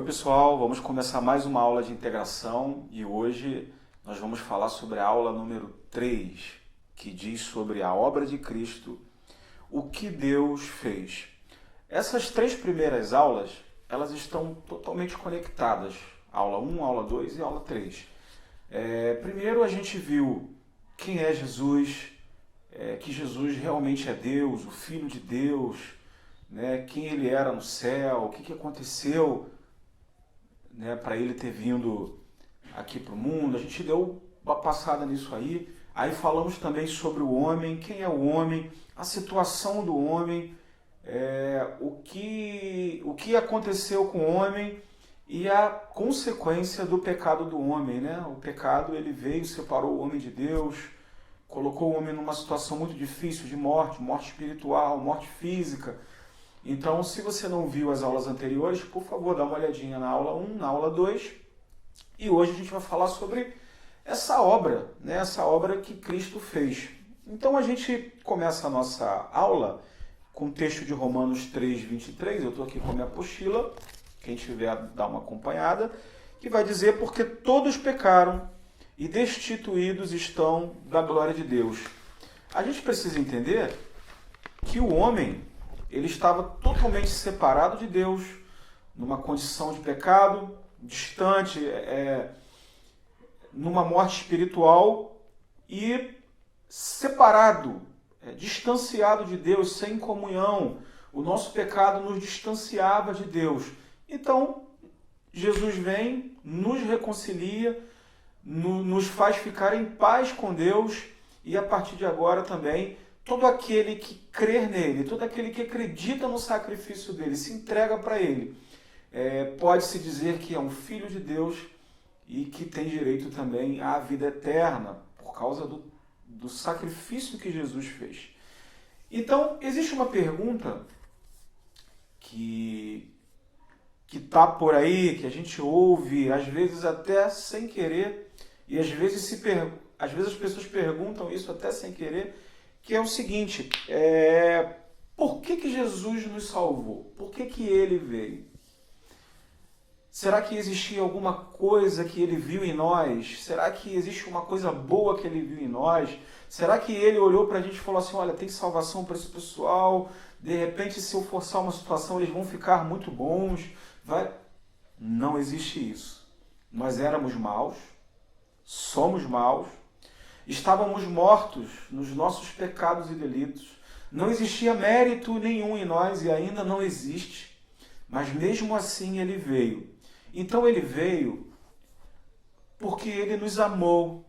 pessoal, vamos começar mais uma aula de integração e hoje nós vamos falar sobre a aula número 3, que diz sobre a obra de Cristo, o que Deus fez. Essas 3 primeiras aulas, elas estão totalmente conectadas, aula 1, aula 2 e aula 3. Primeiro a gente viu quem é Jesus, que Jesus realmente é Deus, o Filho de Deus, né, quem ele era no céu, o que aconteceu, né, para ele ter vindo aqui para o mundo. A gente deu uma passada nisso aí. Aí falamos também sobre o homem, quem é o homem, a situação do homem, o que aconteceu com o homem e a consequência do pecado do homem, né? O pecado, ele veio, separou o homem de Deus, colocou o homem numa situação muito difícil de morte, morte espiritual, morte física. Então, se você não viu as aulas anteriores, por favor, dá uma olhadinha na aula 1, na aula 2. E hoje a gente vai falar sobre essa obra, né? Essa obra que Cristo fez. Então, a gente começa a nossa aula com o texto de Romanos 3, 23. Eu estou aqui com a minha apostila, quem tiver, dá uma acompanhada, que vai dizer: porque todos pecaram e destituídos estão da glória de Deus. A gente precisa entender que o homem, ele estava totalmente separado de Deus, numa condição de pecado, distante, numa morte espiritual e separado, distanciado de Deus, sem comunhão. O nosso pecado nos distanciava de Deus. Então, Jesus vem, nos reconcilia, nos faz ficar em paz com Deus e a partir de agora também todo aquele que crer nele, todo aquele que acredita no sacrifício dele, se entrega para ele, pode-se dizer que é um filho de Deus e que tem direito também à vida eterna, por causa do sacrifício que Jesus fez. Então, existe uma pergunta que está por aí, que a gente ouve, às vezes até sem querer, e às vezes as pessoas perguntam isso até sem querer, que é o seguinte: por que Jesus nos salvou? Por que ele veio? Será que existia alguma coisa que ele viu em nós? Será que existe uma coisa boa que ele viu em nós? Será que ele olhou para a gente e falou assim: olha, tem salvação para esse pessoal, de repente se eu forçar uma situação eles vão ficar muito bons? Não existe isso. Nós éramos maus, somos maus, estávamos mortos nos nossos pecados e delitos. Não existia mérito nenhum em nós e ainda não existe. Mas mesmo assim ele veio. Então ele veio porque ele nos amou.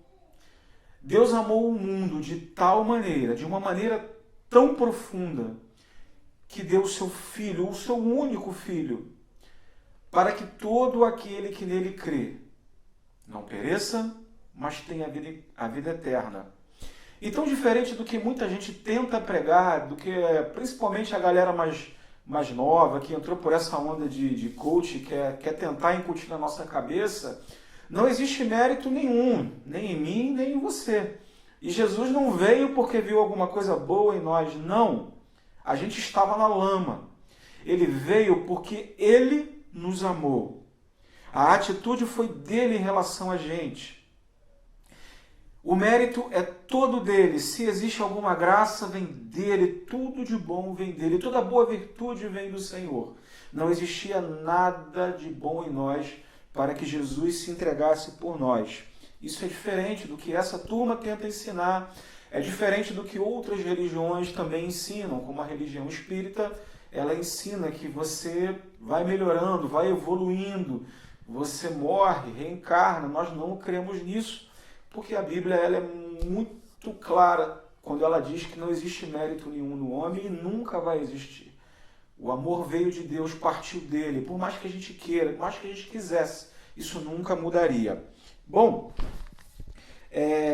Deus amou o mundo de tal maneira, de uma maneira tão profunda, que deu o seu Filho, o seu único Filho, para que todo aquele que nele crê não pereça, mas tem a vida eterna. Então, diferente do que muita gente tenta pregar, do que principalmente a galera mais nova, que entrou por essa onda de coach, quer tentar incutir na nossa cabeça, não existe mérito nenhum, nem em mim, nem em você. E Jesus não veio porque viu alguma coisa boa em nós, não. A gente estava na lama. Ele veio porque ele nos amou. A atitude foi dele em relação a gente. O mérito é todo dele. Se existe alguma graça, vem dele. Tudo de bom vem dele. Toda boa virtude vem do Senhor. Não existia nada de bom em nós para que Jesus se entregasse por nós. Isso é diferente do que essa turma tenta ensinar. É diferente do que outras religiões também ensinam, como a religião espírita. Ela ensina que você vai melhorando, vai evoluindo, você morre, reencarna. Nós não cremos nisso, porque a Bíblia ela é muito clara quando ela diz que não existe mérito nenhum no homem e nunca vai existir. O amor veio de Deus, partiu dele, por mais que a gente queira, por mais que a gente quisesse, isso nunca mudaria. Bom,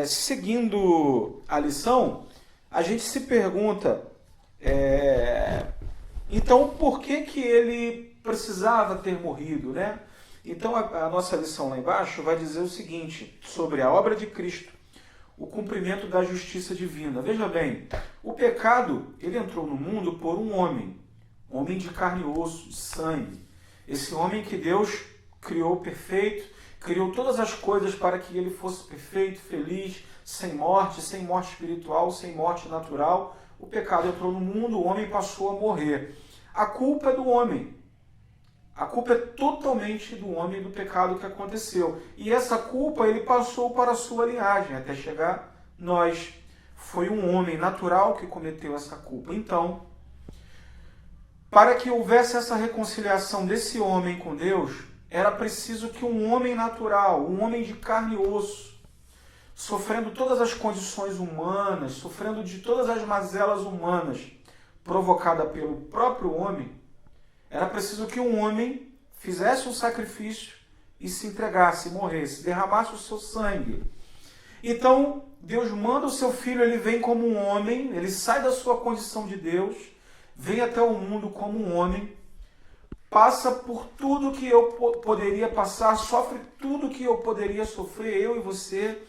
seguindo a lição, a gente se pergunta, então por que ele precisava ter morrido, né? Então a nossa lição lá embaixo vai dizer o seguinte, sobre a obra de Cristo, o cumprimento da justiça divina. Veja bem, o pecado, ele entrou no mundo por um homem de carne e osso, de sangue. Esse homem que Deus criou perfeito, criou todas as coisas para que ele fosse perfeito, feliz, sem morte espiritual, sem morte natural. O pecado entrou no mundo, o homem passou a morrer. A culpa é do homem. A culpa é totalmente do homem, do pecado que aconteceu. E essa culpa ele passou para a sua linhagem, até chegar nós. Foi um homem natural que cometeu essa culpa. Então, para que houvesse essa reconciliação desse homem com Deus, era preciso que um homem natural, um homem de carne e osso, sofrendo todas as condições humanas, sofrendo de todas as mazelas humanas provocadas pelo próprio homem, era preciso que um homem fizesse um sacrifício e se entregasse, morresse, derramasse o seu sangue. Então, Deus manda o seu filho, ele vem como um homem, ele sai da sua condição de Deus, vem até o mundo como um homem, passa por tudo que eu poderia passar, sofre tudo que eu poderia sofrer, eu e você.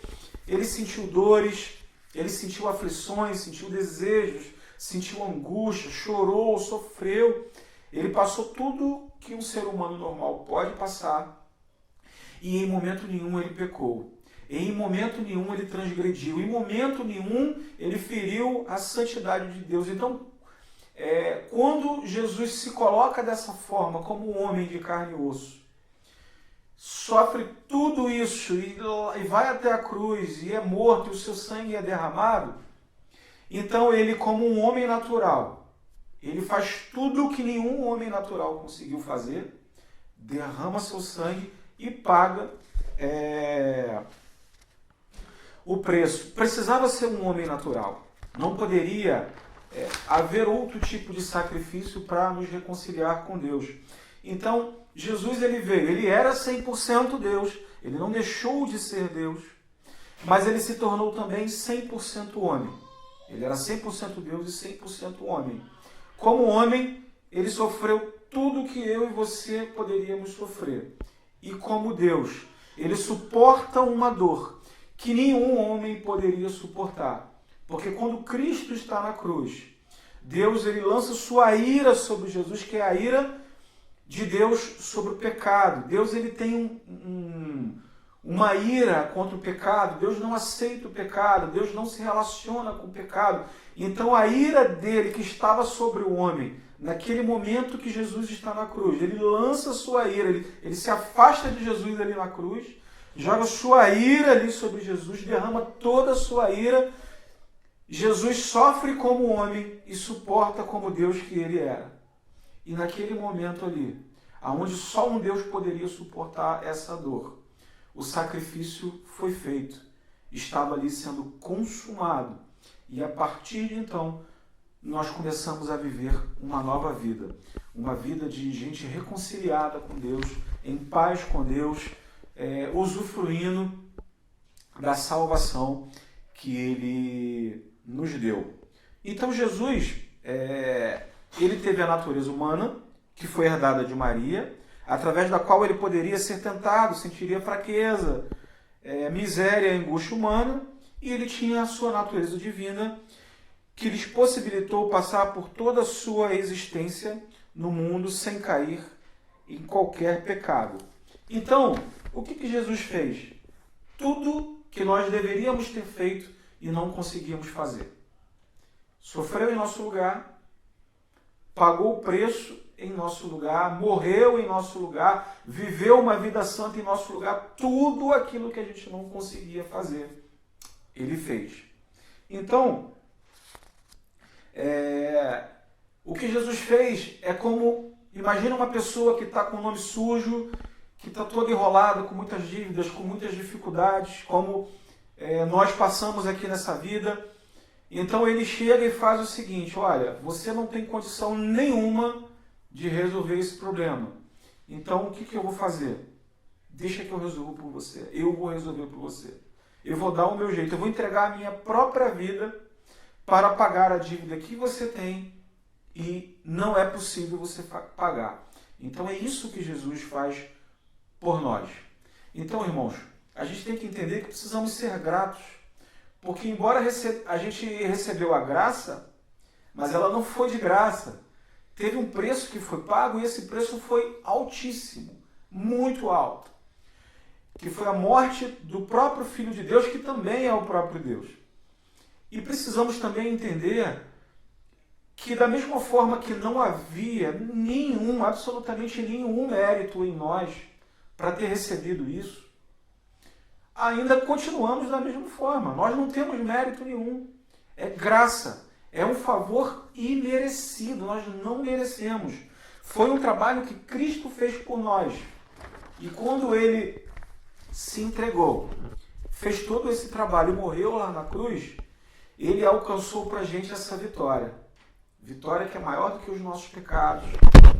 Ele sentiu dores, ele sentiu aflições, sentiu desejos, sentiu angústia, chorou, sofreu. Ele passou tudo que um ser humano normal pode passar e em momento nenhum ele pecou. Em momento nenhum ele transgrediu. Em momento nenhum ele feriu a santidade de Deus. Então, quando Jesus se coloca dessa forma, como um homem de carne e osso, sofre tudo isso e vai até a cruz e é morto e o seu sangue é derramado, então ele, como um homem natural, ele faz tudo o que nenhum homem natural conseguiu fazer, derrama seu sangue e paga o preço. Precisava ser um homem natural. Não poderia haver outro tipo de sacrifício para nos reconciliar com Deus. Então, Jesus ele veio, ele era 100% Deus, ele não deixou de ser Deus, mas ele se tornou também 100% homem. Ele era 100% Deus e 100% homem. Como homem, ele sofreu tudo que eu e você poderíamos sofrer. E como Deus, ele suporta uma dor que nenhum homem poderia suportar. Porque quando Cristo está na cruz, Deus ele lança sua ira sobre Jesus, que é a ira de Deus sobre o pecado. Deus ele tem uma ira contra o pecado. Deus não aceita o pecado. Deus não se relaciona com o pecado. Então a ira dele que estava sobre o homem, naquele momento que Jesus está na cruz, ele lança sua ira, ele se afasta de Jesus ali na cruz, joga sua ira ali sobre Jesus, derrama toda a sua ira. Jesus sofre como homem e suporta como Deus que ele era. E naquele momento ali, aonde só um Deus poderia suportar essa dor, o sacrifício foi feito, estava ali sendo consumado. E a partir de então, nós começamos a viver uma nova vida. Uma vida de gente reconciliada com Deus, em paz com Deus, usufruindo da salvação que ele nos deu. Então Jesus, ele teve a natureza humana, que foi herdada de Maria, através da qual ele poderia ser tentado, sentiria fraqueza, miséria, angústia humana, e ele tinha a sua natureza divina, que lhes possibilitou passar por toda a sua existência no mundo sem cair em qualquer pecado. Então, o que Jesus fez? Tudo que nós deveríamos ter feito e não conseguimos fazer. Sofreu em nosso lugar, pagou o preço em nosso lugar, morreu em nosso lugar, viveu uma vida santa em nosso lugar, tudo aquilo que a gente não conseguia fazer, ele fez. Então, o que Jesus fez é como, imagina uma pessoa que está com o nome sujo, que está toda enrolada, com muitas dívidas, com muitas dificuldades, como nós passamos aqui nessa vida. Então ele chega e faz o seguinte: olha, você não tem condição nenhuma de resolver esse problema. Então o que eu vou fazer? Deixa que eu resolvo por você. Eu vou resolver por você. Eu vou dar o meu jeito. Eu vou entregar a minha própria vida para pagar a dívida que você tem e não é possível você pagar. Então é isso que Jesus faz por nós. Então, irmãos, a gente tem que entender que precisamos ser gratos. Porque embora a gente recebeu a graça, mas ela não foi de graça. Teve um preço que foi pago e esse preço foi altíssimo. muito alta, que foi a morte do próprio Filho de Deus, que também é o próprio Deus. E precisamos também entender que da mesma forma que não havia nenhum, absolutamente nenhum mérito em nós para ter recebido isso, ainda continuamos da mesma forma. Nós não temos mérito nenhum. É graça. É um favor imerecido. Nós não merecemos. Foi um trabalho que Cristo fez por nós. E quando Ele se entregou, fez todo esse trabalho e morreu lá na cruz, Ele alcançou para a gente essa vitória. Vitória que é maior do que os nossos pecados.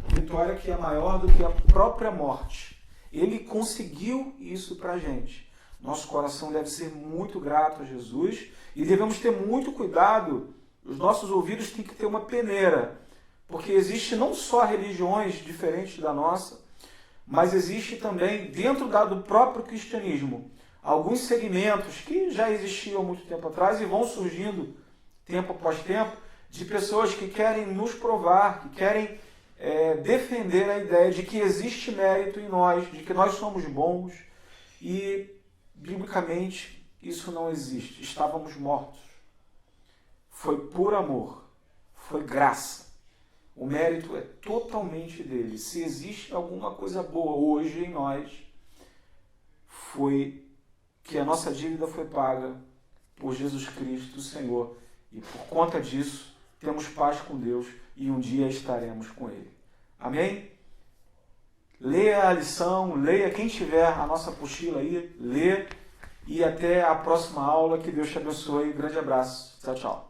Vitória que é maior do que a própria morte. Ele conseguiu isso para a gente. Nosso coração deve ser muito grato a Jesus e devemos ter muito cuidado. Os nossos ouvidos têm que ter uma peneira, porque existe não só religiões diferentes da nossa, mas existe também, dentro do próprio cristianismo, alguns segmentos que já existiam há muito tempo atrás e vão surgindo tempo após tempo, de pessoas que querem nos provar, que querem defender a ideia de que existe mérito em nós, de que nós somos bons, e biblicamente isso não existe. Estávamos mortos. Foi por amor, foi graça. O mérito é totalmente dele. Se existe alguma coisa boa hoje em nós, foi que a nossa dívida foi paga por Jesus Cristo, o Senhor. E por conta disso, temos paz com Deus e um dia estaremos com Ele. Amém? Leia a lição, leia quem tiver a nossa apostila aí, lê. E até a próxima aula. Que Deus te abençoe. Grande abraço. Tchau, tchau.